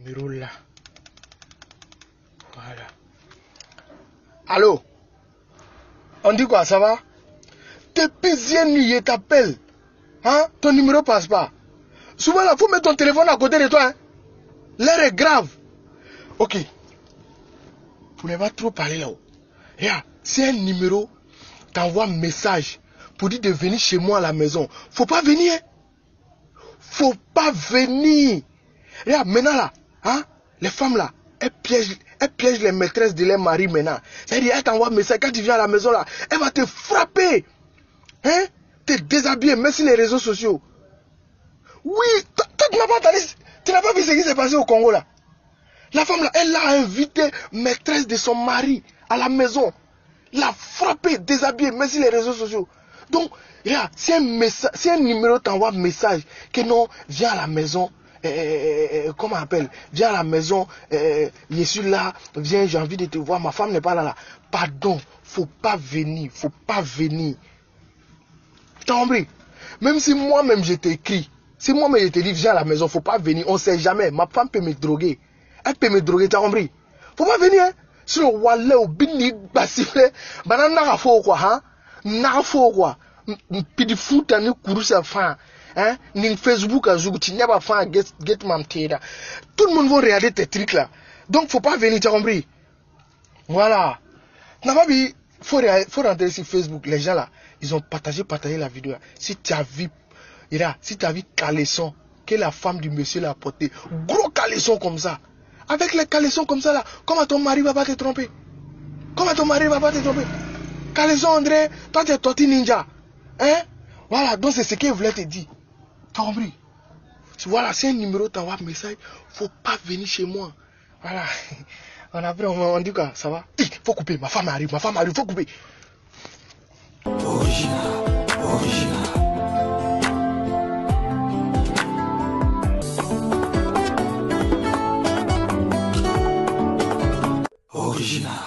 Numéro là. Voilà. Allô? On dit quoi, ça va? Depuis hier nuit, il t'appelle. Hein? Ton numéro passe pas. Souvent là, faut mettre ton téléphone à côté de toi. Hein? L'air est grave. Ok. Vous n'avez pas trop parlé là-haut. Regarde, si un numéro t'envoie un message pour dire de venir chez moi à la maison, faut pas venir. Faut pas venir. Regarde, maintenant là, hein, les femmes là, elles piègent les maîtresses de leur mari maintenant. C'est-à-dire, elle t'envoie un message, quand tu viens à la maison là, elle va te frapper. Hein? Te déshabiller, même sur les réseaux sociaux. Oui, toi tu n'as pas entendu, tu n'as pas vu ce qui s'est passé au Congo là. La femme là, elle a invité maîtresse de son mari à la maison. L'a frappé, déshabillé, même sur les réseaux sociaux. Donc, regarde, si un numéro t'envoie un message que non, viens à la maison, comment on appelle, viens à la maison, je suis là, viens, j'ai envie de te voir, ma femme n'est pas là. Pardon, faut pas venir, faut pas venir. T'as compris? Même si moi-même je t'écris, si moi-même je te dis viens à la maison, faut pas venir, on sait jamais, ma femme peut me droguer. Elle peut me droguer, t'as compris? Faut pas venir, hein? Sur le wallet, au bini, basile, banana n'a faux quoi, hein? N'a faux quoi. Pidi foot, ni course fin, hein? Ni Facebook, à Zoug, tu n'as pas fin, get mamteda. Tout le monde va regarder tes trucs là. Donc, faut pas venir, t'as compris? Voilà. N'a pas vu, faut rentrer sur Facebook, les gens là, ils ont partagé la vidéo. Si tu as vu, si tu as vu caleçon, que la femme du monsieur l'a porté, gros caleçon comme ça. Avec les caleçons comme ça là, comment ton mari va pas te tromper? Comment ton mari va pas te tromper? Caleçon André, toi tu es torti ninja. Hein? Voilà, donc c'est ce qu'il voulait te dire. T'as compris? Voilà, c'est un numéro, t'envoies un message, faut pas venir chez moi. Voilà. On dit quoi, ça va? Faut couper, ma femme arrive, faut couper. Original.